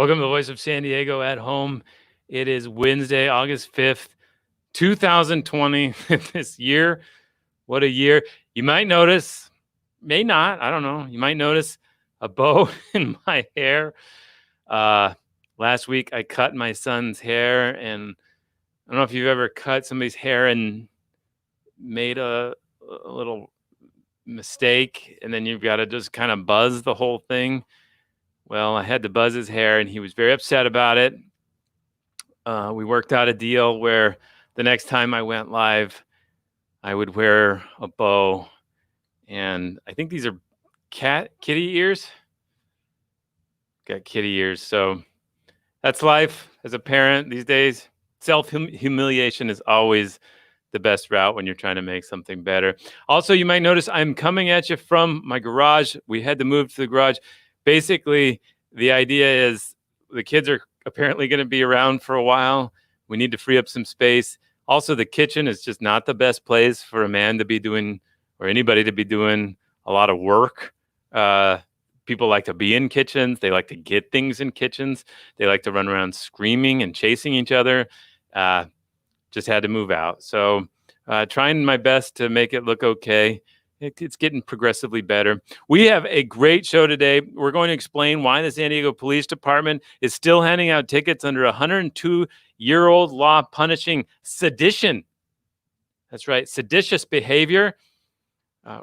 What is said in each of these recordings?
Welcome to the Voice of San Diego at home. It is Wednesday, August 5th, 2020. This year, what a year. You might notice, may not, I don't know. You might notice a bow in my hair. Last week, I cut my son's hair, and I don't know if you've ever cut somebody's hair and made a little mistake, and then you've got to just kind of buzz the whole thing. Well, I had to buzz his hair, and he was very upset about it. We worked out a deal where the next time I went live, I would wear a bow. And I think these are kitty ears. Got kitty ears. So that's life as a parent these days. Self-humiliation is always the best route when you're trying to make something better. Also, you might notice I'm coming at you from my garage. We had to move to the garage. Basically, the idea is the kids are apparently going to be around for a while. We need to free up some space. Also, the kitchen is just not the best place for a man to be doing, or anybody to be doing, a lot of work. People like to be in kitchens. They like to get things in kitchens. They like to run around screaming and chasing each other. Just had to move out. So trying my best to make it look okay. It's getting progressively better. We have a great show today. We're going to explain why the San Diego Police Department is still handing out tickets under a 102-year-old law punishing sedition. That's right, seditious behavior.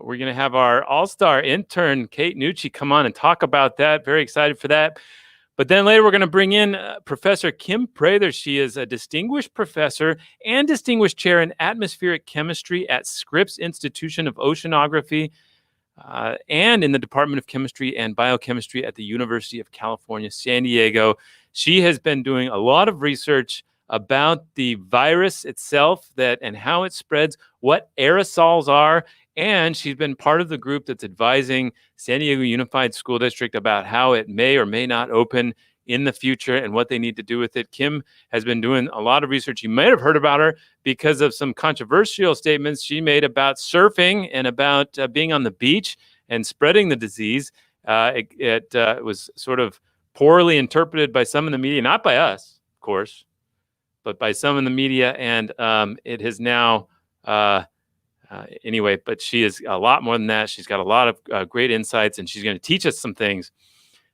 We're going to have our all-star intern, Kate Nucci, come on and talk about that. Very excited for that. But then later we're going to bring in Professor Kim Prather. She is a distinguished professor and distinguished chair in atmospheric chemistry at Scripps Institution of Oceanography and in the Department of Chemistry and Biochemistry at the University of California, San Diego. She has been doing a lot of research about the virus itself and how it spreads, what aerosols are, and she's been part of the group that's advising San Diego Unified School District about how it may or may not open in the future and what they need to do with it. Kim has been doing a lot of research. You might have heard about her because of some controversial statements she made about surfing and about being on the beach and spreading the disease. It was sort of poorly interpreted by some in the media, not by us, of course, but by some in the media, and it has now... anyway, but she is a lot more than that. She's got a lot of great insights, and she's going to teach us some things.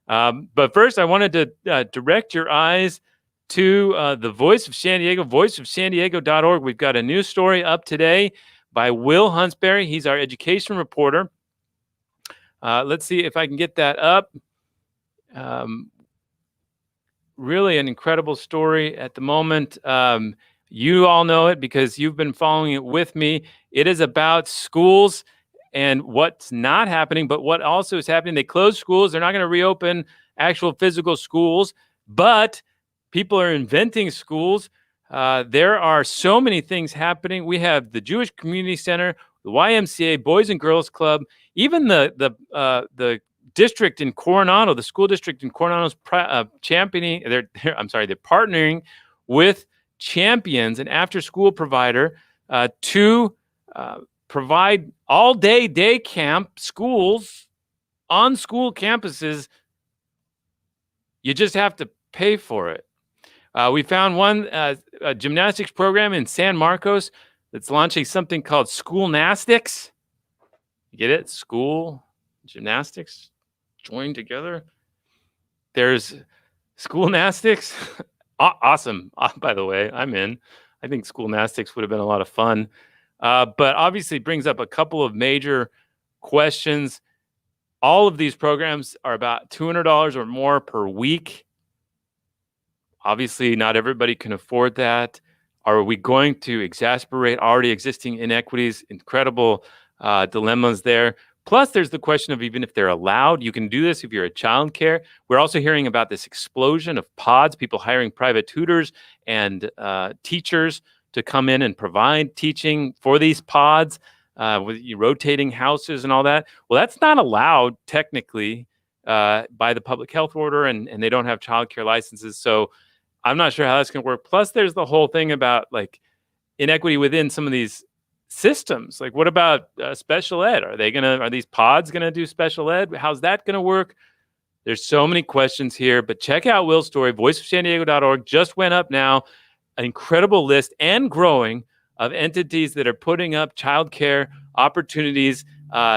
But first, I wanted to direct your eyes to the Voice of San Diego, voiceofsandiego.org. We've got a news story up today by Will Huntsberry. He's our education reporter. Let's see if I can get that up. Really an incredible story at the moment. You all know it because you've been following it with me. It is about schools and what's not happening, but what also is happening. They closed schools. They're not going to reopen actual physical schools, but people are inventing schools. There are so many things happening. We have the Jewish Community Center, the YMCA, Boys and Girls Club, even the district in Coronado, the school district in Coronado is championing. They're partnering with Champions, an after-school provider, to provide all-day day camp schools on school campuses. You just have to pay for it. We found one a gymnastics program in San Marcos that's launching something called Schoolnastics. You get it? School gymnastics joined together. There's Schoolnastics. Awesome. By the way, I'm in. I think Schoolnastics would have been a lot of fun. But obviously brings up a couple of major questions. All of these programs are about $200 or more per week. Obviously, not everybody can afford that. Are we going to exasperate already existing inequities? Incredible dilemmas there. Plus, there's the question of even if they're allowed, you can do this if you're a child care. We're also hearing about this explosion of pods, people hiring private tutors and teachers to come in and provide teaching for these pods with rotating houses and all that. Well, that's not allowed technically by the public health order, and they don't have child care licenses. So I'm not sure how that's going to work. Plus, there's the whole thing about like inequity within some of these systems. Like, what about special ed? Are these pods gonna do special ed? How's that gonna work? There's so many questions here, but check out Will's story. voiceofsandiego.org just went up now. An incredible list and growing of entities that are putting up childcare opportunities,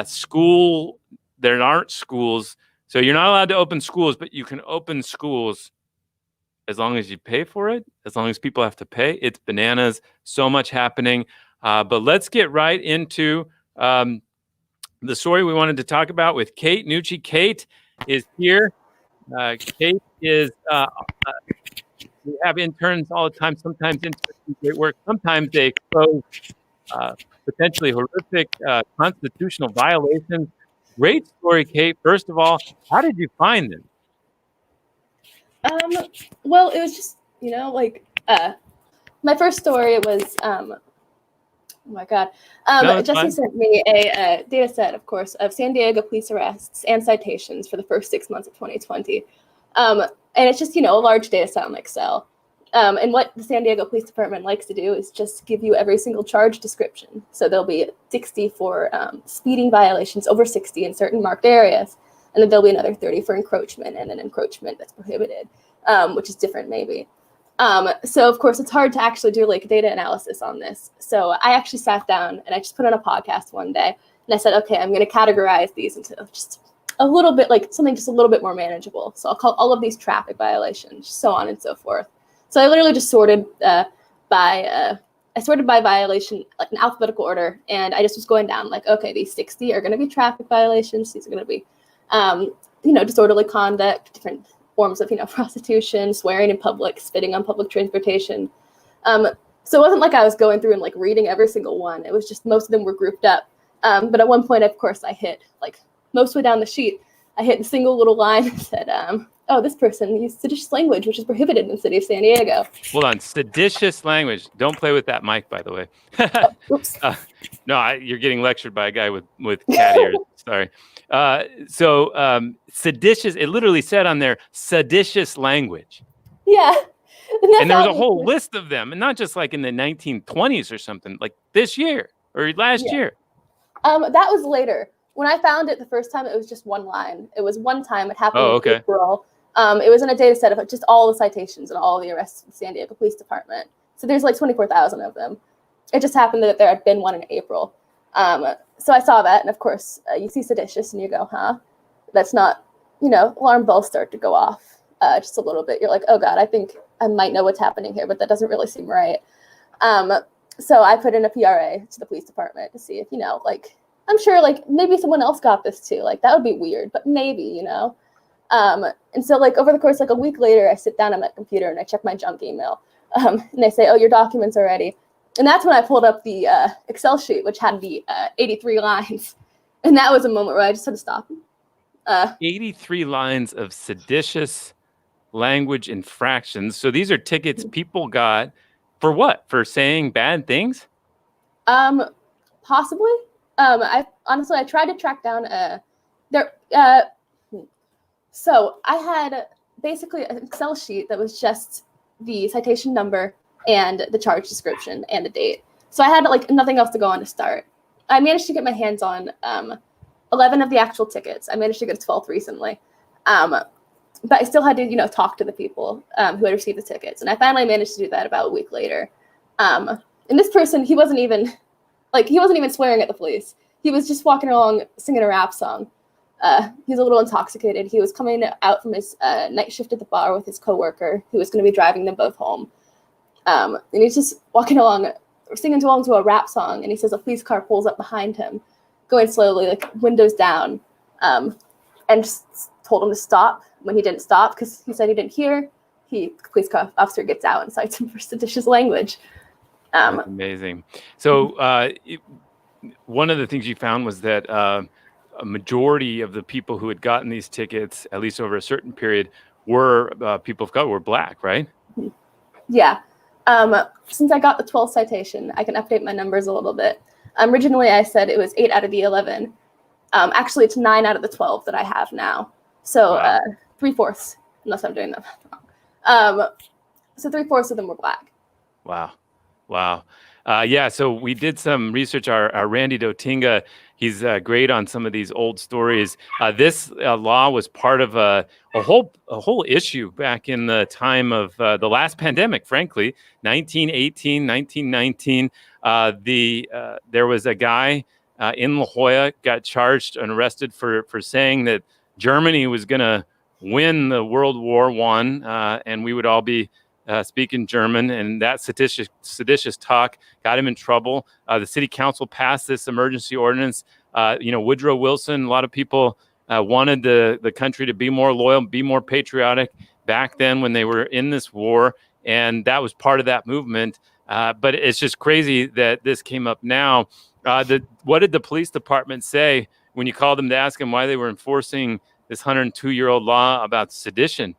school. There aren't schools. So you're not allowed to open schools, but you can open schools as long as you pay for it, as long as people have to pay. It's bananas. So much happening. But let's get right into the story we wanted to talk about with Kate Nucci. Kate is here. Kate is, we have interns all the time. Sometimes interns do great work. Sometimes they expose potentially horrific constitutional violations. Great story, Kate. First of all, how did you find them? Well, it was just, my first story was, oh my God. Jesse sent me a data set, of course, of San Diego police arrests and citations for the first 6 months of 2020. And it's just, a large data set on Excel. And what the San Diego Police Department likes to do is just give you every single charge description. So there'll be 60 for speeding violations, over 60 in certain marked areas. And then there'll be another 30 for encroachment and an encroachment that's prohibited, which is different maybe. So of course it's hard to actually do like data analysis on this. So I actually sat down and I just put on a podcast one day and I said, okay, I'm going to categorize these into just a little bit like something just a little bit more manageable. So I'll call all of these traffic violations, so on and so forth. So I literally just sorted by violation, like in alphabetical order. And I just was going down like, okay, these 60 are going to be traffic violations. These are going to be, disorderly conduct, different forms of, prostitution, swearing in public, spitting on public transportation. So it wasn't like I was going through and like reading every single one. It was just most of them were grouped up. But at one point, of course, I hit like most way down the sheet. I hit the single little line that said, oh, this person used seditious language, which is prohibited in the city of San Diego. Hold on. Seditious language. Don't play with that mic, by the way. Oops. No, you're getting lectured by a guy with cat ears. Sorry. So seditious, it literally said on there, seditious language. Yeah. And there was a whole list of them, and not just like in the 1920s or something, like this year or last year. That was later. When I found it the first time, it was just one line. It was one time. It happened in April. It was in a data set of just all the citations and all the arrests in the San Diego Police Department. So there's like 24,000 of them. It just happened that there had been one in April. So I saw that, and of course, you see seditious, and you go, huh? That's not, alarm bells start to go off just a little bit. You're like, oh God, I think I might know what's happening here, but that doesn't really seem right. So I put in a PRA to the police department to see if, I'm sure, maybe someone else got this too. That would be weird, but maybe, And so, over the course, a week later, I sit down at my computer and I check my junk email. And they say, oh, your documents are ready. And that's when I pulled up the Excel sheet, which had the 83 lines. And that was a moment where I just had to stop. 83 lines of seditious language infractions. So these are tickets people got for what? For saying bad things? Possibly. I tried to track down so I had basically an Excel sheet that was just the citation number and the charge description and the date. So I had nothing else to go on to start. I managed to get my hands on 11 of the actual tickets. I managed to get a 12th recently. But I still had to, talk to the people who had received the tickets. And I finally managed to do that about a week later. And this person, he wasn't even swearing at the police. He was just walking along singing a rap song. He's a little intoxicated. He was coming out from his night shift at the bar with his coworker who was going to be driving them both home. And he's just walking along, singing along to a rap song. And he says a police car pulls up behind him, going slowly, windows down, and just told him to stop when he didn't stop because he said he didn't hear. The police car officer gets out and cites him for seditious language. That's amazing. So one of the things you found was that a majority of the people who had gotten these tickets, at least over a certain period, were people of color, were Black, right? Yeah. Since I got the 12th citation, I can update my numbers a little bit. Originally, I said it was 8 out of the 11. Actually, it's 9 out of the 12 that I have now. So wow. 3/4, unless I'm doing that wrong. So 3/4 of them were Black. Wow. Yeah, so we did some research. Our Randy Dotinga He's great on some of these old stories. This law was part of a whole issue back in the time of the last pandemic, frankly, 1918, 1919. There was a guy in La Jolla got charged and arrested for saying that Germany was going to win the World War I, and we would all be speaking German, and that seditious talk got him in trouble. The city council passed this emergency ordinance. Woodrow Wilson, a lot of people wanted the country to be more loyal, be more patriotic back then when they were in this war, and that was part of that movement. But it's just crazy that this came up now. What did the police department say when you called them to ask them why they were enforcing this 102-year-old law about sedition?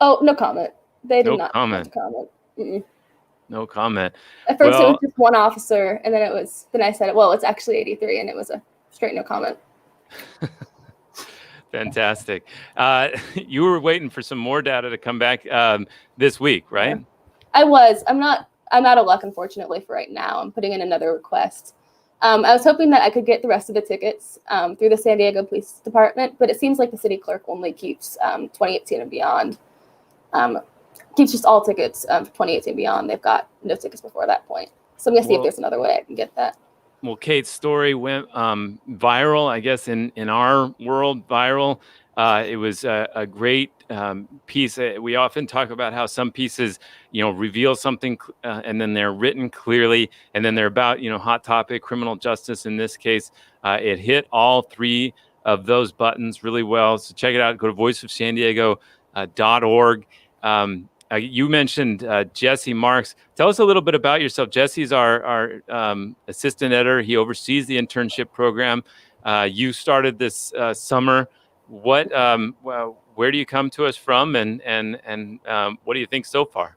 Oh, no comment. They did No not comment. comment. Mm-mm. No comment. At first, it was just one officer, and then I said, well, it's actually 83, and it was a straight no comment. Fantastic. You were waiting for some more data to come back this week, right? Yeah. I was. I'm out of luck, unfortunately, for right now. I'm putting in another request. I was hoping that I could get the rest of the tickets through the San Diego Police Department, but it seems like the city clerk only keeps 2018 and beyond. Keeps just all tickets for 2018 and beyond. They've got no tickets before that point. So I'm going to see if there's another way I can get that. Well, Kate's story went viral, I guess, in our world, viral. It was a great piece. We often talk about how some pieces, reveal something and then they're written clearly, and then they're about, hot topic, criminal justice. In this case, it hit all three of those buttons really well. So check it out. Go to voiceofsandiego.org. You mentioned Jesse Marks. Tell us a little bit about yourself. Jesse's our assistant editor. He oversees the internship program. You started this summer. Where do you come to us from, and what do you think so far?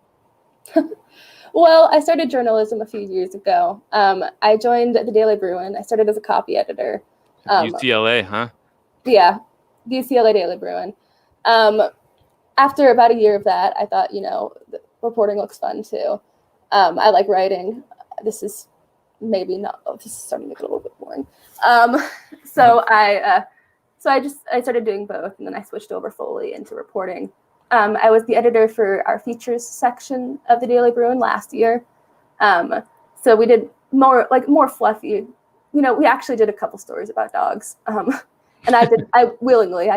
Well, I started journalism a few years ago. I joined the Daily Bruin. I started as a copy editor. UCLA, huh? Yeah, the UCLA Daily Bruin. After about a year of that, I thought, reporting looks fun too. I like writing. This is maybe not. Oh, this is starting to get a little bit boring. So I started doing both, and then I switched over fully into reporting. I was the editor for our features section of the Daily Bruin last year. So we did more fluffy. We actually did a couple stories about dogs. And I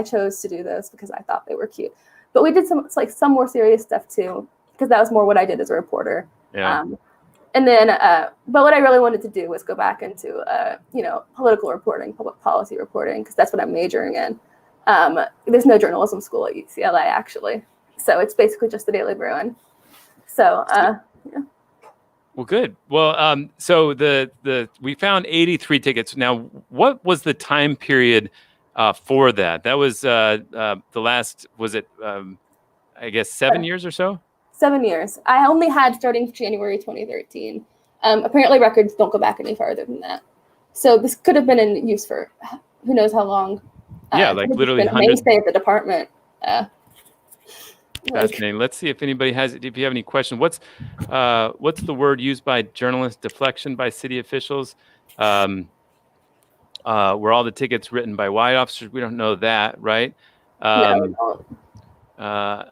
chose to do those because I thought they were cute. But we did some more serious stuff too, because that was more what I did as a reporter. Yeah. And then, but what I really wanted to do was go back into, political reporting, public policy reporting, because that's what I'm majoring in. There's no journalism school at UCLA, actually. So it's basically just the Daily Bruin. So, yeah. Well, good. Well, so we found 83 tickets. Now, what was the time period for that? That was the last, was it, I guess, 7 years or so? 7 years. I only had starting January 2013. Apparently records don't go back any farther than that. So this could have been in use for who knows how long. Yeah, literally hundreds. Mainstay at the department. Fascinating. Let's see if anybody if you have any questions. What's the word used by journalists? Deflection by city officials. Were all the tickets written by white officers? We don't know that, right? No, we don't.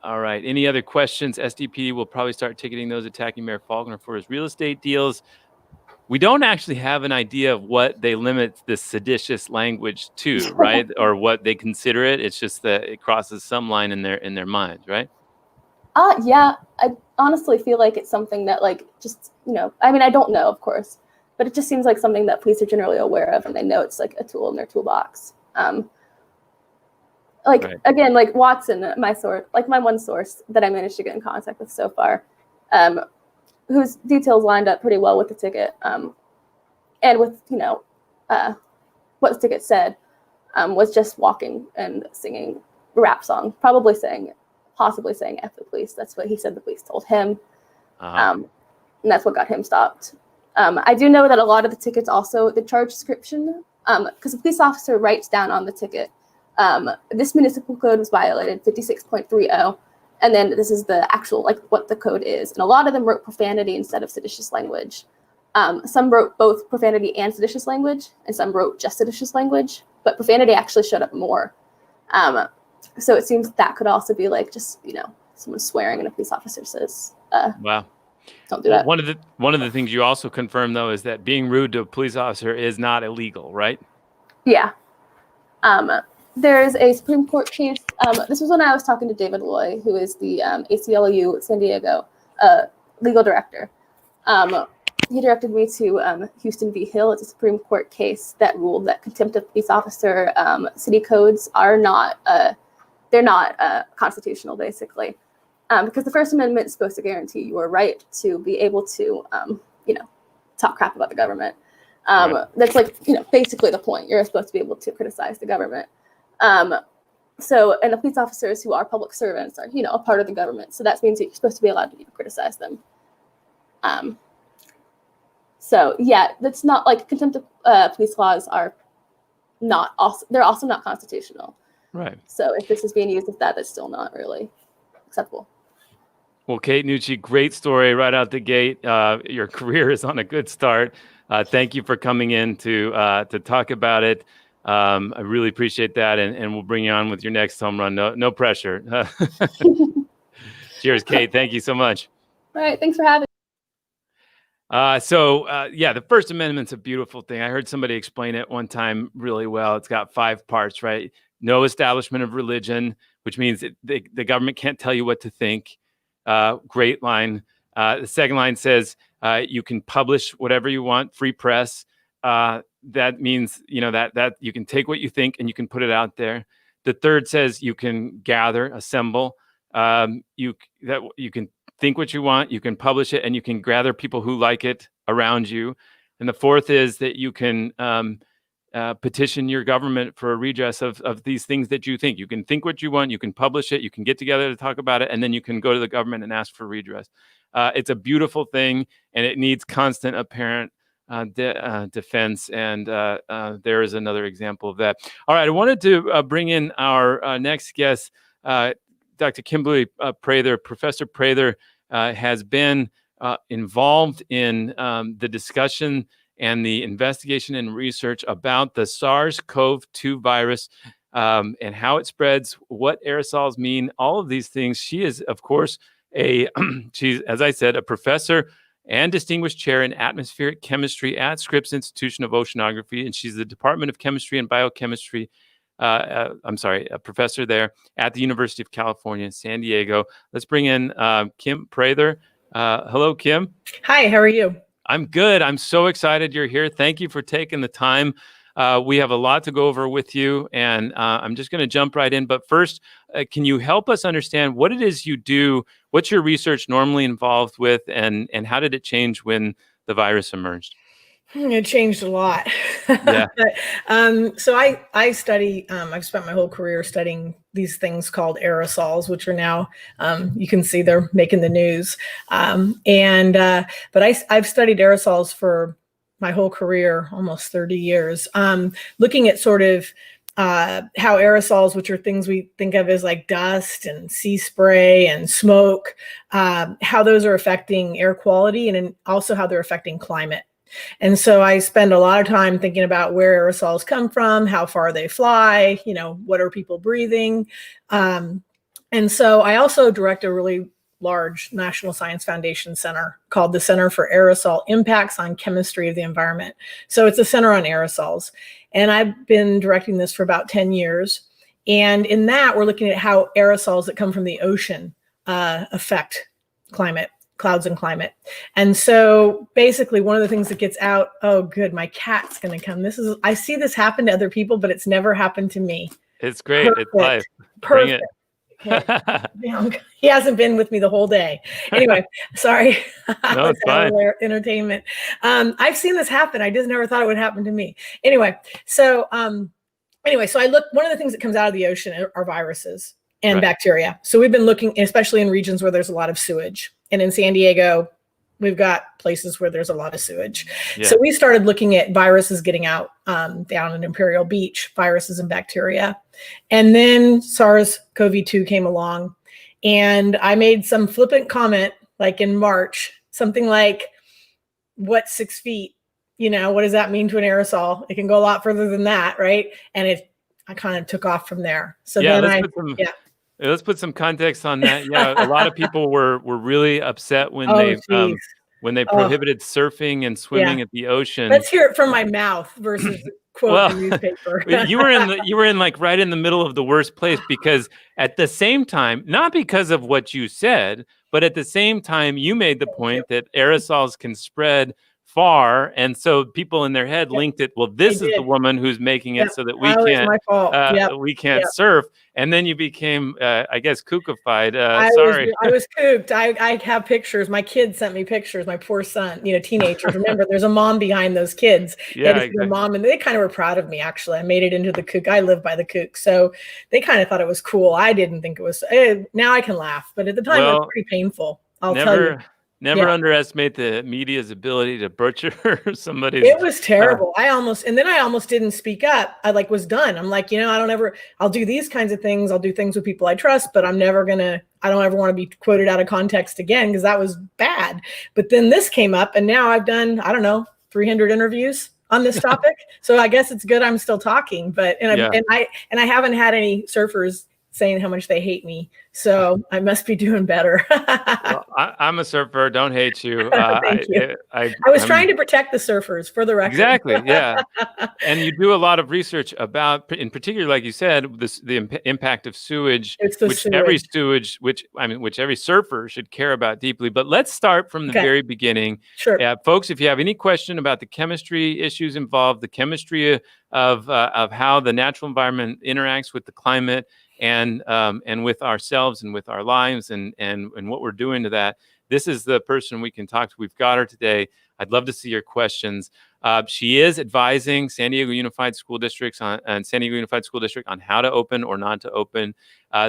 All right. Any other questions? SDP will probably start ticketing those attacking Mayor Faulconer for his real estate deals. We don't actually have an idea of what they limit this seditious language to, right? Or what they consider it. It's just that it crosses some line in their minds, right? Yeah. I honestly feel like it's something that I don't know, of course, but it just seems like something that police are generally aware of, and they know it's like a tool in their toolbox. Right. Again, like Watson, my one source that I managed to get in contact with so far, whose details lined up pretty well with the ticket, and with what the ticket said, was just walking and singing a rap song, possibly saying "F the police." That's what he said the police told him, and that's what got him stopped. I do know that a lot of the tickets also the charge description, because a police officer writes down on the ticket, this municipal code was violated, 56.30. And then this is the actual, what the code is. And a lot of them wrote profanity instead of seditious language. Some wrote both profanity and seditious language, and some wrote just seditious language, but profanity actually showed up more. So it seems that could also be like just, someone swearing and a police officer says, wow. Don't do that. One of the things you also confirmed, though, is that being rude to a police officer is not illegal, right? Yeah. There's a Supreme Court case. This was when I was talking to David Loy, who is the ACLU San Diego legal director. He directed me to Houston v. Hill. It's a Supreme Court case that ruled that contempt of police officer city codes are not constitutional, basically, because the First Amendment is supposed to guarantee your right to be able to, talk crap about the government. Right. That's basically the point. You're supposed to be able to criticize the government. And the police officers who are public servants are, a part of the government. So that means that you're supposed to be allowed to criticize them. So yeah, that's not like contempt of police laws are not also, they're also not constitutional. Right. So if this is being used as that's still not really acceptable. Well, Kate Nucci, great story right out the gate. Your career is on a good start. Thank you for coming in to talk about it. I really appreciate that, and we'll bring you on with your next home run. No pressure. Cheers, Kate. Thank you so much. All right. Thanks for having me. The First Amendment's a beautiful thing. I heard somebody explain it one time really well. It's got 5 parts, right? No establishment of religion, which means the government can't tell you what to think. Great line. The second line says you can publish whatever you want, free press. That means, that you can take what you think and you can put it out there. The third says you can gather, assemble. You can think what you want, you can publish it, and you can gather people who like it around you. And the fourth is that you can petition your government for a redress of these things that you think. You can think what you want, you can publish it, you can get together to talk about it, and then you can go to the government and ask for redress. It's a beautiful thing, and it needs constant apparent defense. And there is another example of that. All right, I wanted to bring in our next guest, Dr. Kim Prather. Professor Prather has been involved in the discussion and the investigation and research about the SARS-CoV-2 virus and how it spreads, what aerosols mean, all of these things. She is, of course, she's, as I said, a professor and distinguished chair in atmospheric chemistry at Scripps Institution of Oceanography, and she's the Department of Chemistry and Biochemistry. A professor there at the University of California in San Diego. Let's bring in Kim Prather. Hello, Kim. Hi, how are you? I'm good. I'm so excited you're here. Thank you for taking the time. We have a lot to go over with you, and I'm just going to jump right in. But first, can you help us understand what it is you do? What's your research normally involved with, and how did it change when the virus emerged? It changed a lot. Yeah. But, so I study, I've spent my whole career studying these things called aerosols, which are now, you can see they're making the news. But I've studied aerosols for my whole career, almost 30 years, looking at sort of how aerosols, which are things we think of as like dust and sea spray and smoke, how those are affecting air quality and also how they're affecting climate. And so I spend a lot of time thinking about where aerosols come from, how far they fly, what are people breathing. And so I also direct a really large National Science Foundation center called the Center for Aerosol Impacts on Chemistry of the Environment. So it's a center on aerosols. And I've been directing this for about 10 years. And in that, we're looking at how aerosols that come from the ocean affect clouds and climate. And so basically one of the things that gets out, oh good, my cat's going to come. I see this happen to other people, but it's never happened to me. It's great. Perfect. It's life. Perfect. Okay. He hasn't been with me the whole day. Anyway, sorry. No, it's fine. Entertainment. I've seen this happen. I just never thought it would happen to me. So I look, one of the things that comes out of the ocean are viruses and bacteria. So we've been looking, especially in regions where there's a lot of sewage. And in San Diego, we've got places where there's a lot of sewage. Yeah. So we started looking at viruses getting out down in Imperial Beach, viruses and bacteria. And then SARS-CoV-2 came along. And I made some flippant comment, like in March, something like, what's 6 feet? What does that mean to an aerosol? It can go a lot further than that, right? And I kind of took off from there. So yeah, then let's put some context on that. Yeah, a lot of people were really upset when they prohibited surfing and swimming at the ocean. Let's hear it from my mouth versus quote the newspaper. you were in like right in the middle of the worst place, because at the same time, not because of what you said, but at the same time, you made the point that aerosols can spread far, and so people in their head linked it. Well, this is the woman who's making it so that we can't surf. And then you became, I guess, kookified. I was kooked. I have pictures. My kids sent me pictures. My poor son, teenagers. Remember, there's a mom behind those kids. Yeah, exactly. Mom, and they kind of were proud of me. Actually, I made it into the kook. I live by the kook, so they kind of thought it was cool. I didn't think it was. Now I can laugh, but at the time it was pretty painful. I'll tell you. Never underestimate the media's ability to butcher somebody's. It was terrible. I almost didn't speak up. I was done. I'm like, I'll do these kinds of things. I'll do things with people I trust, but I don't ever want to be quoted out of context again, because that was bad. But then this came up, and now I've done, 300 interviews on this topic. So I guess it's good I'm still talking, but, I haven't had any surfers saying how much they hate me. So I must be doing better. Well, I'm a surfer. Don't hate you. Thank you. I was trying to protect the surfers, for the record. Exactly. Yeah. And you do a lot of research about, in particular, like you said, the impact of sewage, which every surfer should care about deeply. But let's start from the very beginning. Sure. Folks, if you have any question about the chemistry issues involved, the chemistry of how the natural environment interacts with the climate, and with ourselves and with our lives and what we're doing to that, this is the person we can talk to. We've got her today. I'd love to see your questions. She is advising San Diego Unified School District on how to open or not to open.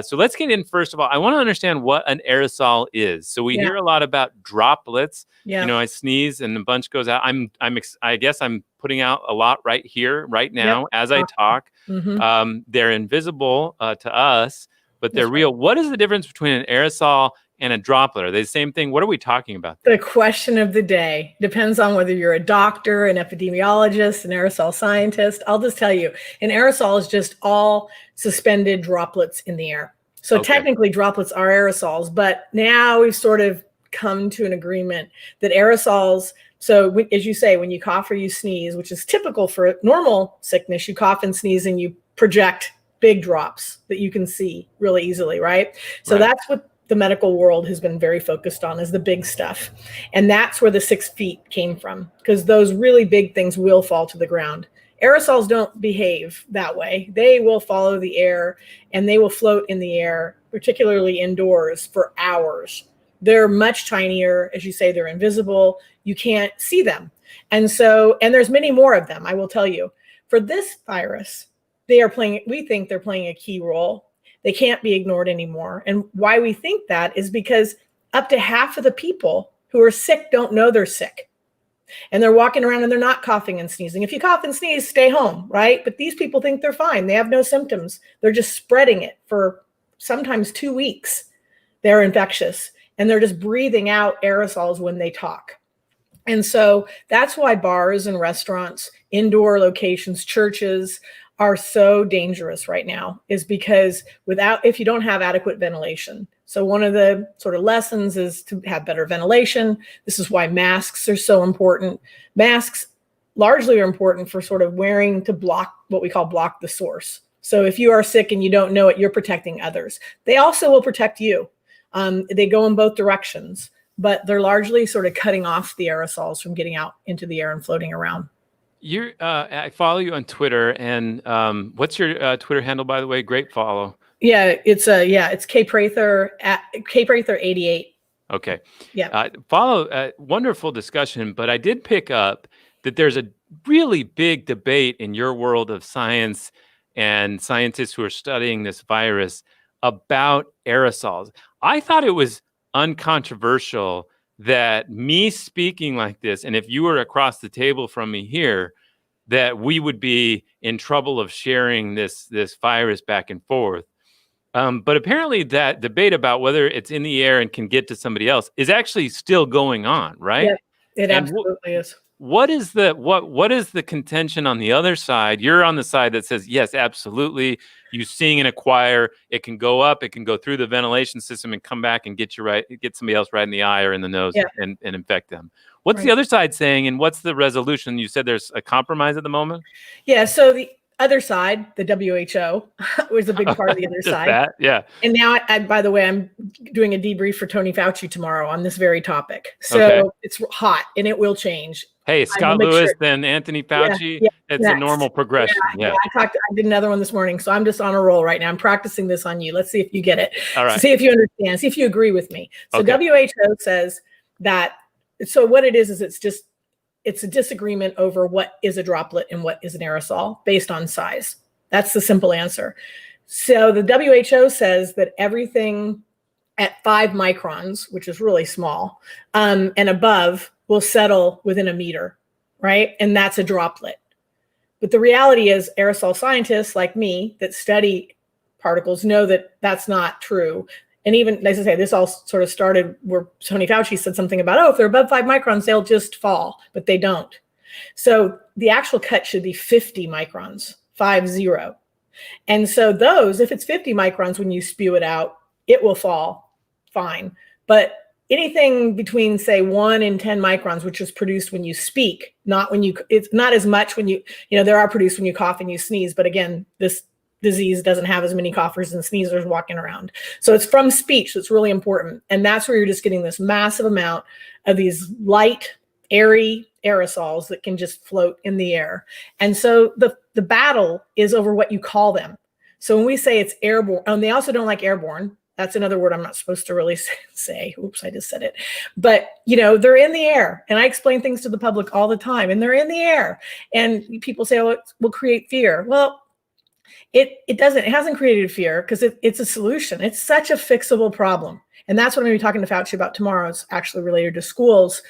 So let's get in. First of all, I want to understand what an aerosol is. So we hear a lot about droplets. Yeah. I sneeze and a bunch goes out. I guess I'm putting out a lot right here, right now, as I talk. Mm-hmm. They're invisible to us, but they're real. Right. What is the difference between an aerosol and a droplet? Are they the same thing? What are we talking about there? The question of the day depends on whether you're a doctor, an epidemiologist, an aerosol scientist. I'll just tell you, an aerosol is just all suspended droplets in the air. So technically droplets are aerosols, but now we've sort of come to an agreement that aerosols, so as you say, when you cough or you sneeze, which is typical for normal sickness, you cough and sneeze and you project big drops that you can see really easily, right? So that's what the medical world has been very focused on, is the big stuff. And that's where the 6 feet came from, because those really big things will fall to the ground. Aerosols don't behave that way. They will follow the air and they will float in the air, particularly indoors, for hours. They're much tinier. As you say, they're invisible. You can't see them. And there's many more of them, I will tell you. For this virus, we think they're playing a key role. They can't be ignored anymore. And why we think that is because up to half of the people who are sick don't know they're sick. And they're walking around and they're not coughing and sneezing. If you cough and sneeze, stay home, right? But these people think they're fine. They have no symptoms. They're just spreading it for sometimes 2 weeks. They're infectious. And they're just breathing out aerosols when they talk. And so that's why bars and restaurants, indoor locations, churches are so dangerous right now, is because if you don't have adequate ventilation. So one of the sort of lessons is to have better ventilation. This is why masks are so important. Masks largely are important for sort of wearing to block what we call block the source. So if you are sick and you don't know it, you're protecting others. They also will protect you. They go in both directions, but they're largely sort of cutting off the aerosols from getting out into the air and floating around. I follow you on Twitter, and what's your Twitter handle, by the way? Great follow. Yeah, it's Kate Prather at Kate Prather 88. Okay. Yeah. Follow wonderful discussion, but I did pick up that there's a really big debate in your world of science and scientists who are studying this virus about aerosols. I thought it was uncontroversial that me speaking like this, and if you were across the table from me here, that we would be in trouble of sharing this virus back and forth. But apparently that debate about whether it's in the air and can get to somebody else is actually still going on, right? It absolutely is. What is the contention on the other side? You're on the side that says, yes, absolutely. You sing in a choir, it can go up, it can go through the ventilation system and come back and get somebody else right in the eye or in the nose and infect them. What's the other side saying, and what's the resolution? You said there's a compromise at the moment? Yeah, so the other side, the WHO, was a big part of the other side. That, yeah. And now, by the way, I'm doing a debrief for Tony Fauci tomorrow on this very topic. So it's hot, and it will change. Hey, Scott Lewis, then Anthony Fauci. It's a normal progression. I did another one this morning, so I'm just on a roll right now. I'm practicing this on you. Let's see if you get it. All right. So see if you understand. See if you agree with me. So WHO says that. So what it is it's a disagreement over what is a droplet and what is an aerosol based on size. That's the simple answer. So the WHO says that everything at 5 microns, which is really small, and above will settle within a meter, right? And that's a droplet. But the reality is aerosol scientists like me that study particles know that that's not true. And even, as I say, this all sort of started where Tony Fauci said something about, if they're above 5 microns, they'll just fall, but they don't. So the actual cut should be 50 microns, 50. And so those, if it's 50 microns when you spew it out, it will fall fine. But anything between, say, 1 and 10 microns, which is produced when you speak, it's not as much when there are produced when you cough and you sneeze. But again, this disease doesn't have as many coughers and sneezers walking around. So it's from speech. That's really important. And that's where you're just getting this massive amount of these light, airy aerosols that can just float in the air. And so the battle is over what you call them. So when we say it's airborne, and they also don't like airborne. That's another word I'm not supposed to really say. Oops, I just said it. But, they're in the air. And I explain things to the public all the time. And they're in the air. And people say, it will create fear. Well, it doesn't. It hasn't created fear because it's a solution. It's such a fixable problem. And that's what I'm going to be talking to Fauci about tomorrow. It's actually related to schools.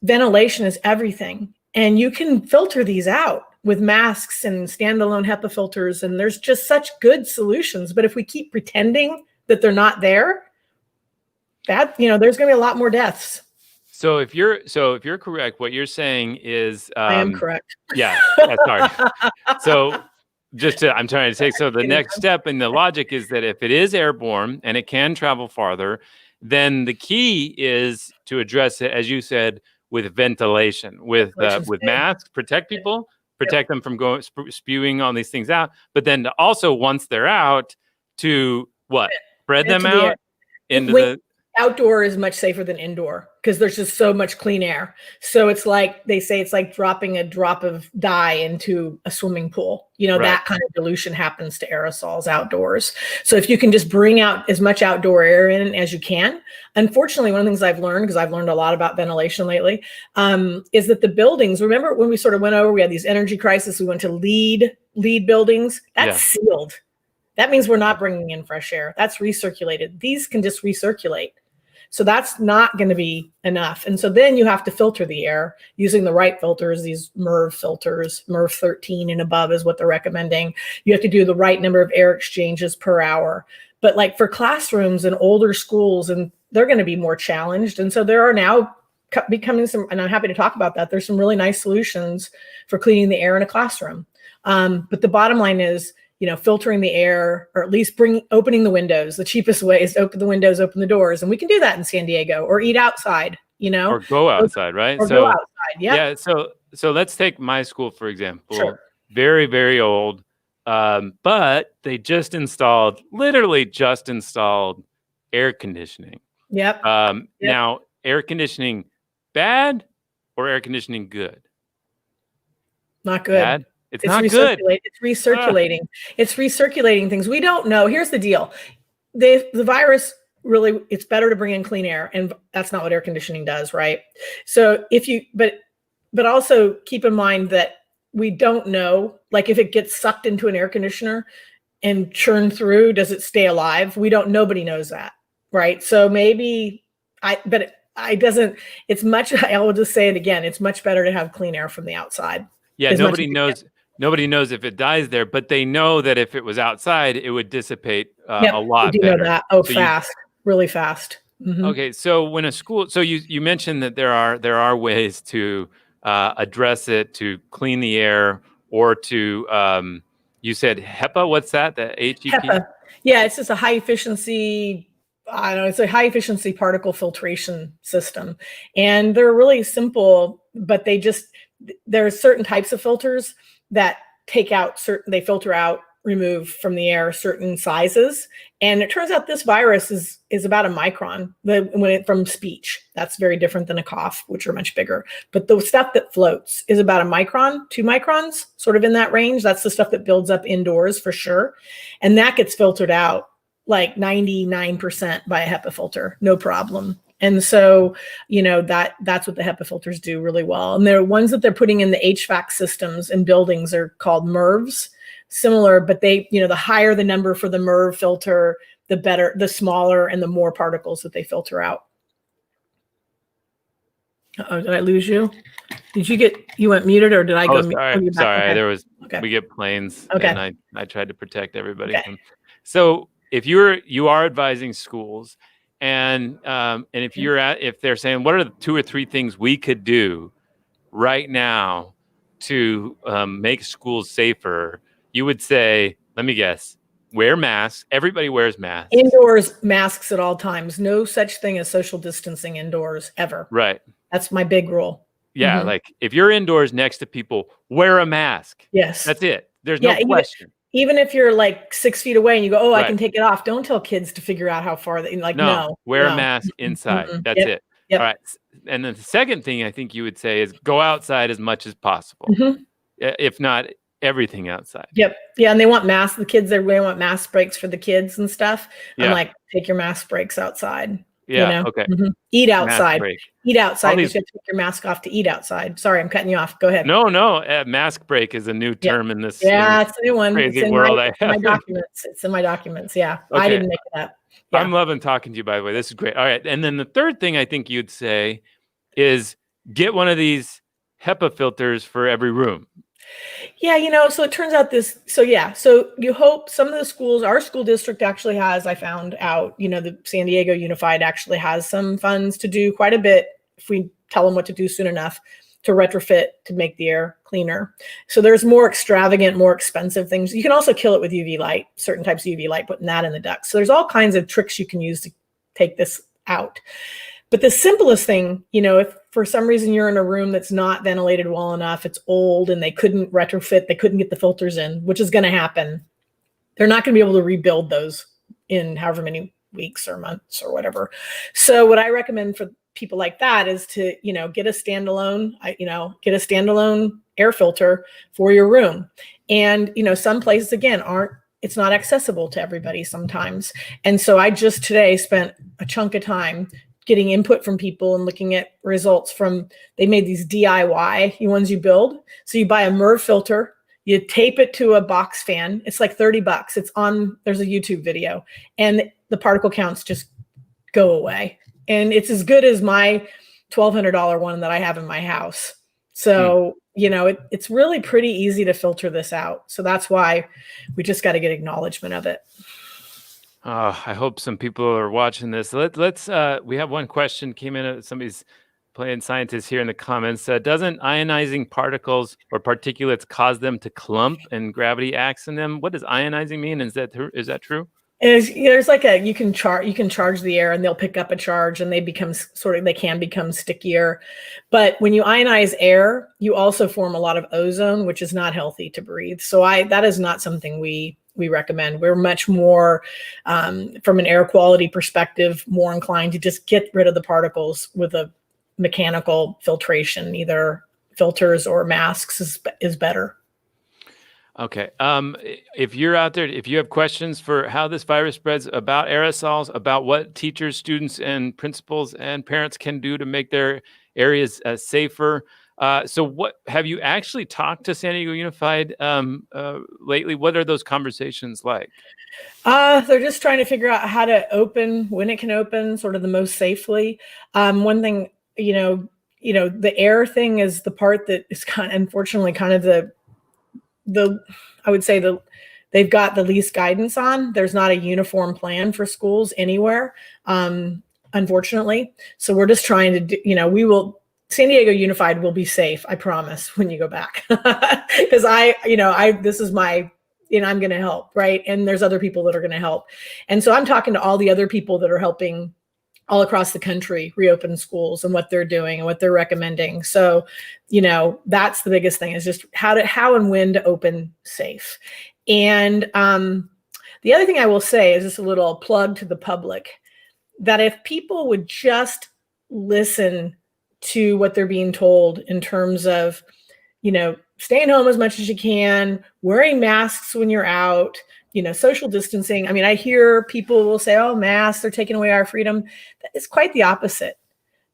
Ventilation is everything. And you can filter these out with masks and standalone HEPA filters. And there's just such good solutions. But if we keep pretending that they're not there, there's going to be a lot more deaths. So if you're correct, what you're saying is I am correct. Yeah. Sorry. So I'm trying to say, so the next step in the logic is that if it is airborne and it can travel farther, then the key is to address it, as you said, with ventilation, with masks, protect people, protect them from going spewing all these things out. But then to also, once they're out, to what? Spread them out into the outdoor is much safer than indoor because there's just so much clean air. So it's like they say it's like dropping a drop of dye into a swimming pool. That kind of dilution happens to aerosols outdoors. So if you can just bring out as much outdoor air in as you can. Unfortunately, one of the things I've learned, because I've learned a lot about ventilation lately, is that the buildings, remember when we sort of went over, we had these energy crises, we went to lead buildings, that's sealed. That means we're not bringing in fresh air. That's recirculated. These can just recirculate. So that's not going to be enough. And so then you have to filter the air using the right filters, these MERV filters, MERV 13 and above is what they're recommending. You have to do the right number of air exchanges per hour. But like for classrooms and older schools, and they're going to be more challenged. And so there are now becoming some, and I'm happy to talk about that. There's some really nice solutions for cleaning the air in a classroom. But the bottom line is, filtering the air, or at least opening the windows. The cheapest way is to open the windows, open the doors. And we can do that in San Diego, or eat outside, Or go outside, right? Or go outside, yeah. So let's take my school, for example. Sure. Very, very old. But they literally just installed air conditioning. Yep. Now, air conditioning bad or air conditioning good? Not good. Bad? It's not good. It's recirculating. It's recirculating things. We don't know. Here's the deal. The virus really, it's better to bring in clean air, and that's not what air conditioning does, right? So but also keep in mind that we don't know, like if it gets sucked into an air conditioner and churned through, does it stay alive? Nobody knows that, right? So maybe I will just say it again. It's much better to have clean air from the outside. Yeah, nobody knows if it dies there, but they know that if it was outside, it would dissipate a lot better. Know that. Fast, really fast. Okay, so when a school, so you mentioned that there are ways to address it, to clean the air, or to you said HEPA. What's that? The HEP? HEPA. Yeah, it's just a high efficiency. I don't know. It's a high efficiency particle filtration system, and they're really simple. But there are certain types of filters that they filter out, remove from the air certain sizes. And it turns out this virus is about a micron from speech. That's very different than a cough, which are much bigger. But the stuff that floats is about a micron, 2 microns, sort of in that range. That's the stuff that builds up indoors for sure. And that gets filtered out like 99% by a HEPA filter, no problem. And so, that's what the HEPA filters do really well. And they're ones that they're putting in the HVAC systems in buildings are called MERVs. Similar, but the higher the number for the MERV filter, the better, the smaller and the more particles that they filter out. Oh, did I lose you? You went muted, or did I go? Sorry. Okay. There was, we get planes. Okay. And I tried to protect everybody. Okay. So if you are advising schools and if they're saying, what are the 2 or 3 things we could do right now to make schools safer? You would say, let me guess, wear masks. Everybody wears masks. Indoors, masks at all times. No such thing as social distancing indoors ever. Right. That's my big rule. Yeah. Mm-hmm. Like if you're indoors next to people, wear a mask. Yes. That's it. There's no question. Even if you're like 6 feet away and you go, I can take it off. Don't tell kids to figure out how far no. Wear a mask inside. Mm-hmm. That's it. Yep. All right. And then the second thing I think you would say is go outside as much as possible. Mm-hmm. If not everything outside. Yep. Yeah. And they want masks. The kids, they want mask breaks for the kids and stuff. Yeah. I'm like, take your mask breaks outside. Yeah. Okay. Mm-hmm. Eat outside. Eat outside. You should take your mask off to eat outside. Sorry, I'm cutting you off. Go ahead. No. Mask break is a new term in this. Yeah, it's a new one. Crazy world I have. My documents. It's in my documents. Yeah. Okay. I didn't make it up. Yeah. I'm loving talking to you, by the way. This is great. All right. And then the third thing I think you'd say is get one of these HEPA filters for every room. Yeah, so it turns out so you hope some of the schools, our school district actually has, I found out, the San Diego Unified actually has some funds to do quite a bit if we tell them what to do soon enough to retrofit to make the air cleaner. So there's more extravagant, more expensive things. You can also kill it with UV light, certain types of UV light, putting that in the ducts. So there's all kinds of tricks you can use to take this out. But the simplest thing, if for some reason you're in a room that's not ventilated well enough, it's old and they couldn't retrofit, they couldn't get the filters in, which is going to happen. They're not going to be able to rebuild those in however many weeks or months or whatever. So what I recommend for people like that is to, get a standalone air filter for your room. And, some places, again, it's not accessible to everybody sometimes. And so I just today spent a chunk of time getting input from people and looking at results they made these DIY ones you build. So you buy a MERV filter, you tape it to a box fan. It's like $30. There's a YouTube video, and the particle counts just go away. And it's as good as my $1,200 one that I have in my house. So, it's really pretty easy to filter this out. So that's why we just got to get acknowledgement of it. I hope some people are watching this. Let's we have one question came in. Somebody's playing scientist here in the comments. Doesn't ionizing particles or particulates cause them to clump and gravity acts in them? What does ionizing mean? Is that true? There's like you can charge the air and they'll pick up a charge and they can become stickier. But when you ionize air, you also form a lot of ozone, which is not healthy to breathe. So that is not something we recommend. We're much more, from an air quality perspective, more inclined to just get rid of the particles with a mechanical filtration, either filters or masks is better. Okay. If you're out there, if you have questions for how this virus spreads, about aerosols, about what teachers, students, and principals and parents can do to make their areas safer. So what have you actually talked to San Diego Unified lately? What are those conversations like? They're just trying to figure out how to open, when it can open sort of the most safely. One thing, the air thing is the part that is unfortunately kind of I would say they've got the least guidance on. There's not a uniform plan for schools anywhere. unfortunately. So we're just trying to do, San Diego Unified will be safe. I promise when you go back, because this is my, I'm going to help. Right. And there's other people that are going to help. And so I'm talking to all the other people that are helping all across the country reopen schools and what they're doing and what they're recommending. So, that's the biggest thing, is just how and when to open safe. And the other thing I will say is just a little plug to the public, that if people would just listen to what they're being told in terms of, staying home as much as you can, wearing masks when you're out, social distancing. I mean, I hear people will say, oh, masks, they're taking away our freedom. It's quite the opposite.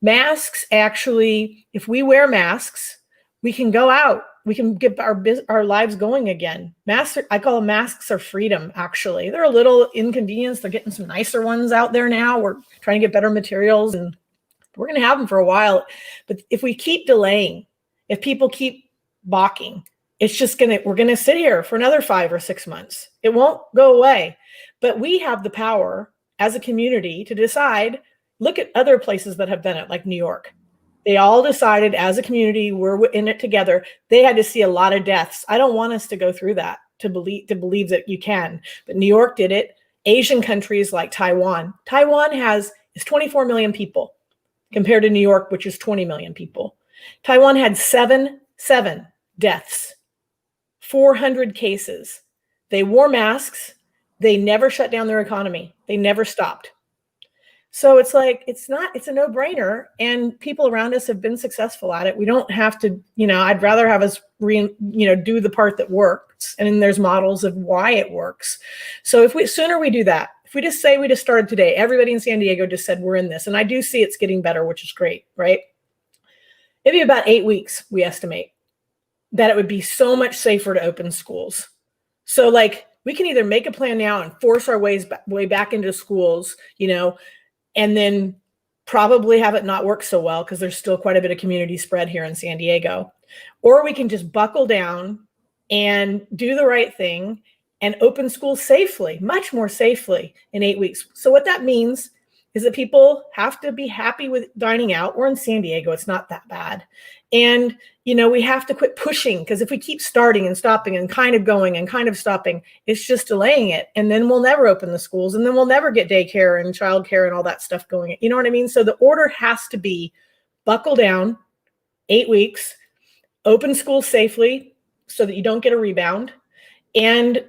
Masks actually, if we wear masks, we can go out. We can get our lives going again. Masks, I call them masks of freedom, actually. They're a little inconvenience. They're getting some nicer ones out there now. We're trying to get better materials, and we're going to have them for a while. But if we keep delaying, if people keep balking, we're going to sit here for another 5 or 6 months. It won't go away. But we have the power as a community to decide. Look at other places that have done it, like New York. They all decided as a community, we're in it together. They had to see a lot of deaths. I don't want us to go through that to believe that you can. But New York did it. Asian countries like Taiwan. Taiwan is 24 million people compared to New York, which is 20 million people. Taiwan had seven deaths, 400 cases. They wore masks. They never shut down their economy. They never stopped. So it's like, it's a no-brainer, and people around us have been successful at it. We don't have to, I'd rather have us do the part that works. And then there's models of why it works. So sooner we do that, if we just say we just started today, everybody in San Diego just said we're in this. And I do see it's getting better, which is great, right? Maybe about 8 weeks, we estimate, that it would be so much safer to open schools. So like, we can either make a plan now and force our way back into schools, and then probably have it not work so well because there's still quite a bit of community spread here in San Diego. Or we can just buckle down and do the right thing and open schools safely, much more safely, in 8 weeks. So what that means is that people have to be happy with dining out. We're in San Diego. It's not that bad. And, we have to quit pushing, because if we keep starting and stopping and kind of going and kind of stopping, it's just delaying it. And then we'll never open the schools, and then we'll never get daycare and childcare and all that stuff going. You know what I mean? So the order has to be buckle down, 8 weeks, open schools safely so that you don't get a rebound. And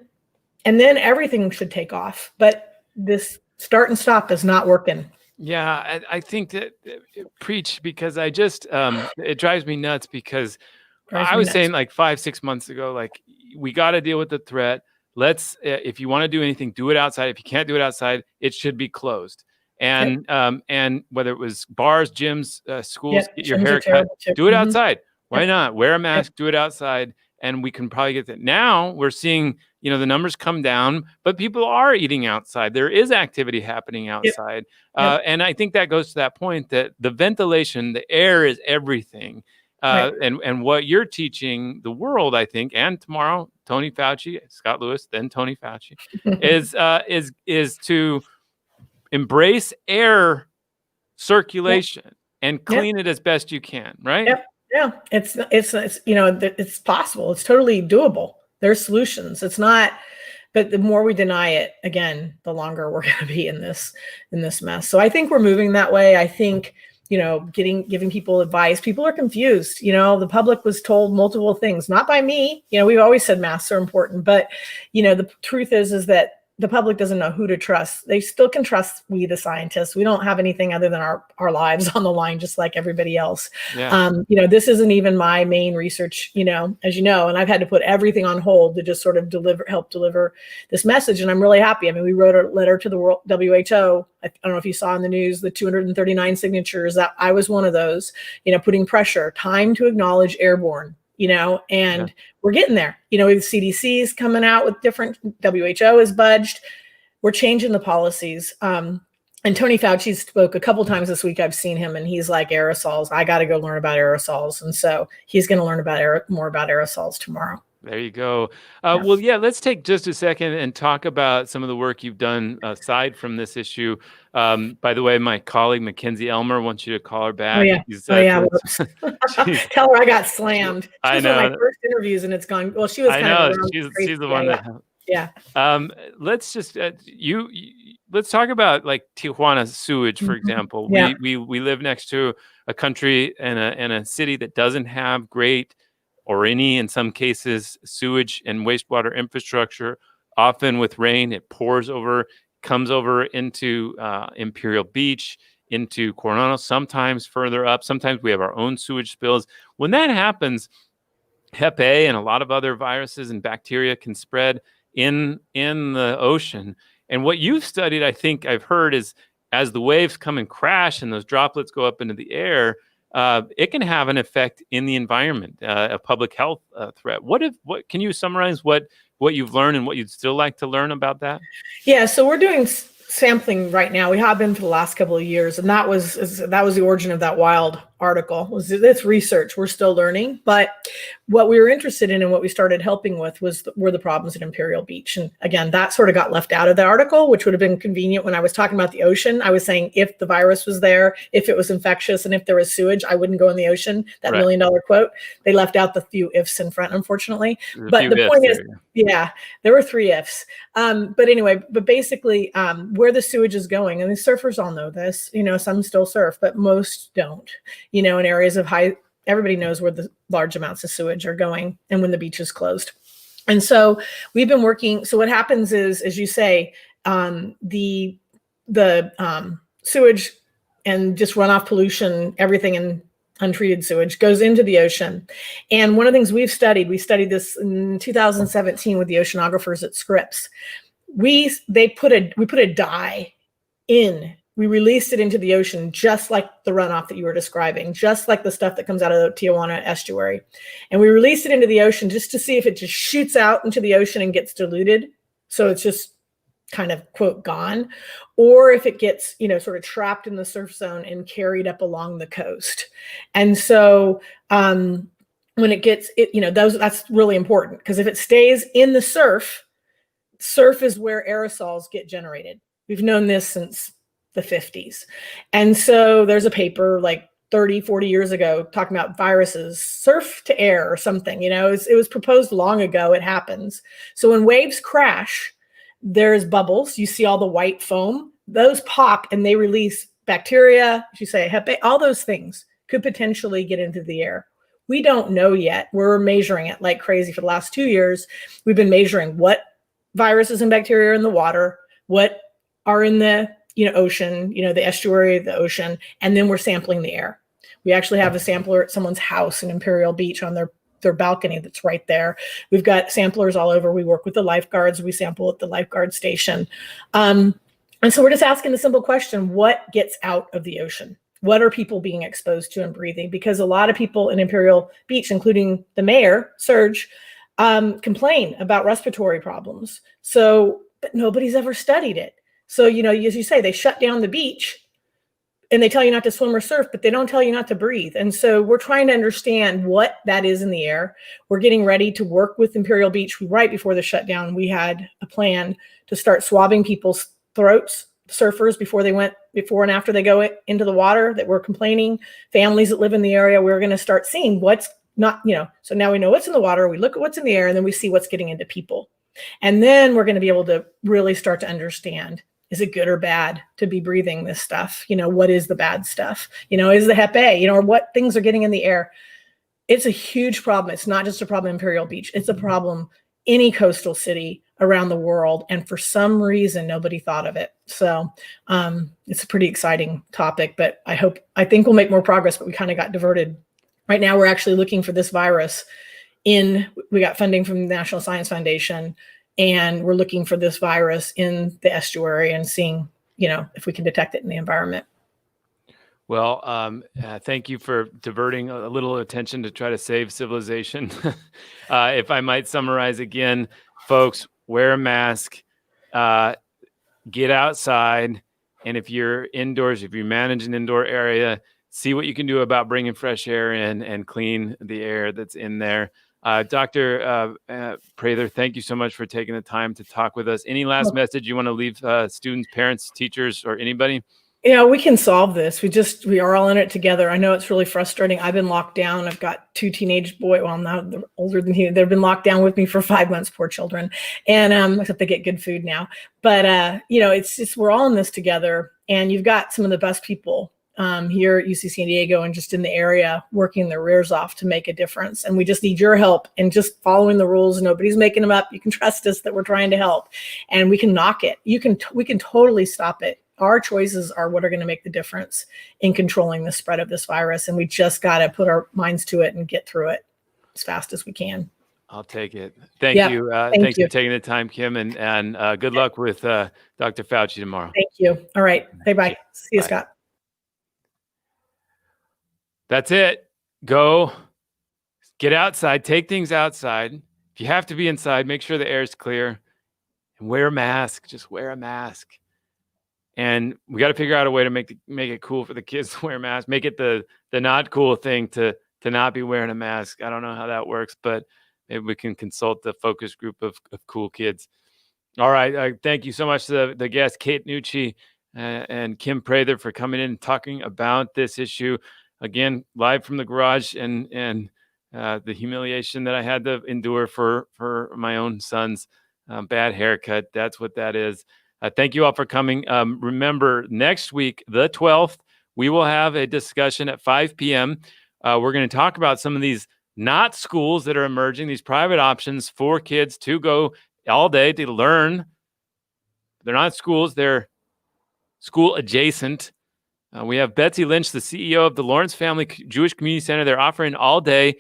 then everything should take off. But this start and stop is not working. Yeah, I think that preach, because I just it drives me nuts, because I was saying like 5-6 months ago, like, we got to deal with the threat. Let's if you want to do anything, do it outside. If you can't do it outside, it should be closed. And and whether it was bars, gyms, schools, get your hair cut, do it outside. Why not? Wear a mask, do it outside, and we can probably get that. Now we're seeing, the numbers come down, but people are eating outside. There is activity happening outside. And I think that goes to that point that the ventilation, the air is everything. And what you're teaching the world, I think, and tomorrow, Tony Fauci, Scott Lewis, then Tony Fauci, is to embrace air circulation and clean it as best you can, right? Yeah, it's possible. It's totally doable. There's solutions. It's not, but the more we deny it, again, the longer we're going to be in this mess. So I think we're moving that way. I think, giving people advice. People are confused. The public was told multiple things, not by me. We've always said masks are important, but the truth is that the public doesn't know who to trust. They still can trust we, the scientists. We don't have anything other than our lives on the line, just like everybody else. Yeah. This isn't even my main research, as you know, and I've had to put everything on hold to just sort of help deliver this message. And I'm really happy. I mean, we wrote a letter to the World WHO. I don't know if you saw in the news, the 239 signatures, that I was one of those, putting pressure, time to acknowledge airborne. We're getting there. We have CDC's coming out with different, WHO has budged. We're changing the policies. And Tony Fauci spoke a couple times this week. I've seen him, and he's like, aerosols. I got to go learn about aerosols. And so he's going to learn more about aerosols tomorrow. There you go. Well, yeah, let's take just a second and talk about some of the work you've done aside from this issue. By the way, my colleague, Mackenzie Elmer, wants you to call her back. Oh, yeah. Tell her I got slammed. She was one of my first interviews, and it's gone. Well, she was kind of around. She's the one that. Yeah. Let's just let's talk about like Tijuana sewage, for example. Yeah. We live next to a country and a city that doesn't have great, or any, in some cases, sewage and wastewater infrastructure. Often with rain, it pours over, comes over into Imperial Beach, into Coronado, sometimes further up. Sometimes we have our own sewage spills. When that happens, Hep A and a lot of other viruses and bacteria can spread in the ocean. And what you've studied, I think I've heard, is as the waves come and crash and those droplets go up into the air, it can have an effect in the environment, a public health threat. What can you summarize what you've learned and what you'd still like to learn about that? Yeah, so we're doing sampling right now. We have been for the last couple of years, and that was the origin of that Wild article. It's research. We're still learning, but what we were interested in and what we started helping with were the problems at Imperial Beach. And again, that sort of got left out of the article, which would have been convenient when I was talking about the ocean. I was saying if the virus was there, if it was infectious, and if there was sewage, I wouldn't go in the ocean. That $1 million quote. They left out the few ifs in front, unfortunately. But the point is, yeah, there were 3 ifs. But anyway, basically where the sewage is going, and the surfers all know this, some still surf, but most don't, in areas of high, everybody knows where the large amounts of sewage are going and when the beach is closed. And so we've been working. So what happens is, as you say, the sewage and just runoff pollution, everything in untreated sewage goes into the ocean. And one of the things we studied this in 2017 with the oceanographers at Scripps. We put a dye in. We released it into the ocean, just like the runoff that you were describing, just like the stuff that comes out of the Tijuana estuary. And we released it into the ocean just to see if it just shoots out into the ocean and gets diluted. So it's just kind of, quote, gone, or if it gets, sort of trapped in the surf zone and carried up along the coast. And so when it gets, that's really important, because if it stays in the surf is where aerosols get generated. We've known this since the 50s. And so there's a paper like 30, 40 years ago talking about viruses, surf to air or something, it was proposed long ago. It happens. So when waves crash, there's bubbles. You see all the white foam, those pop and they release bacteria, as you say, Hep A, all those things could potentially get into the air. We don't know yet. We're measuring it like crazy for the last 2 years. We've been measuring what viruses and bacteria are in the water, what are in the ocean, the estuary, the ocean, and then we're sampling the air. We actually have a sampler at someone's house in Imperial Beach on their balcony that's right there. We've got samplers all over. We work with the lifeguards. We sample at the lifeguard station. And so we're just asking the simple question, what gets out of the ocean? What are people being exposed to and breathing? Because a lot of people in Imperial Beach, including the mayor, Serge, complain about respiratory problems. But nobody's ever studied it. So, as you say, they shut down the beach and they tell you not to swim or surf, but they don't tell you not to breathe. And so we're trying to understand what that is in the air. We're getting ready to work with Imperial Beach. Right before the shutdown, we had a plan to start swabbing people's throats, surfers, before and after they go into the water that were complaining, families that live in the area. We're going to start seeing what's not, so now we know what's in the water. We look at what's in the air, and then we see what's getting into people. And then we're going to be able to really start to understand, is it good or bad to be breathing this stuff? What is the bad stuff? Is the Hep A, or what things are getting in the air? It's a huge problem. It's not just a problem in Imperial Beach. It's a problem any coastal city around the world. And for some reason, nobody thought of it. So it's a pretty exciting topic, but I think we'll make more progress, but we kind of got diverted. Right now, we're actually looking for this virus we got funding from the National Science Foundation, and we're looking for this virus in the estuary and seeing, if we can detect it in the environment. Well, thank you for diverting a little attention to try to save civilization. If I might summarize again, folks, wear a mask, get outside, and if you're indoors, if you manage an indoor area, see what you can do about bringing fresh air in and clean the air that's in there. Dr. Prather, thank you so much for taking the time to talk with us. Any last message you want to leave students, parents, teachers, or anybody? We can solve this. We are all in it together. I know it's really frustrating. I've been locked down. I've got 2 teenage boys. Well, now they're older than he. They've been locked down with me for 5 months, poor children. And except they get good food now. But it's just, we're all in this together. And you've got some of the best people here at UC San Diego and just in the area working their rears off to make a difference. And we just need your help and just following the rules. Nobody's making them up. You can trust us that we're trying to help, and we can knock it. We can totally stop it. Our choices are what are going to make the difference in controlling the spread of this virus. And we just got to put our minds to it and get through it as fast as we can. I'll take it. Thank you. Thanks for taking the time, Kim, and good luck with Dr. Fauci tomorrow. Thank you. All right. Bye-bye. See you, Scott. That's it. Go get outside, take things outside. If you have to be inside, make sure the air is clear and wear a mask. Just wear a mask. And we got to figure out a way to make it cool for the kids to wear masks. Make it the not cool thing to not be wearing a mask. I don't know how that works, but maybe we can consult the focus group of cool kids. All right. Thank you so much to the guests, Kate Nucci and Kim Prather, for coming in and talking about this issue. Again, live from the garage and the humiliation that I had to endure for my own son's bad haircut. That's what that is. Thank you all for coming. Remember, next week, the 12th, we will have a discussion at 5 p.m. We're going to talk about some of these not schools that are emerging, these private options for kids to go all day to learn. They're not schools, they're school adjacent. We have Betsy Lynch, the CEO of the Lawrence Family Jewish Community Center. They're offering all-day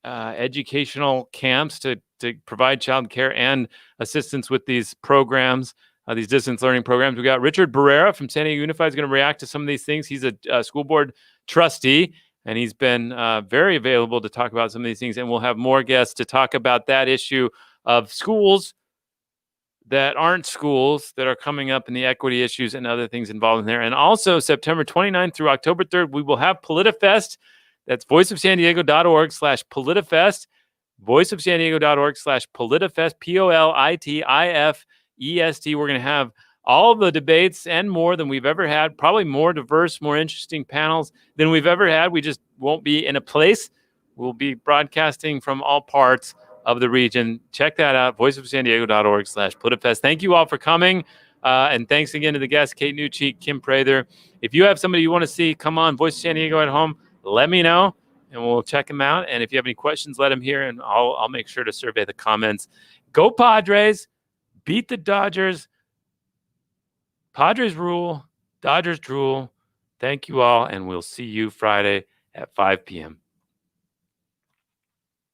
educational camps to provide child care and assistance with these programs, these distance learning programs. We got Richard Barrera from San Diego Unified is going to react to some of these things. He's a school board trustee, and he's been very available to talk about some of these things. And we'll have more guests to talk about that issue of schools that aren't schools that are coming up, and the equity issues and other things involved in there. And also September 29th through October 3rd, we will have PolitiFest. That's voiceofsandiego.org/PolitiFest, voiceofsandiego.org/PolitiFest, PolitiFest. We're going to have all the debates and more than we've ever had, probably more diverse, more interesting panels than we've ever had. We just won't be in a place. We'll be broadcasting from all parts of the region. Check that out, voiceofsandiego.org/PolitiFest. Thank you all for coming. And thanks again to the guests, Kate Nucci, Kim Prather. If you have somebody you want to see, come on, Voice of San Diego at home, let me know, and we'll check them out. And if you have any questions, let them hear, and I'll make sure to survey the comments. Go Padres. Beat the Dodgers. Padres rule. Dodgers drool. Thank you all, and we'll see you Friday at 5 p.m.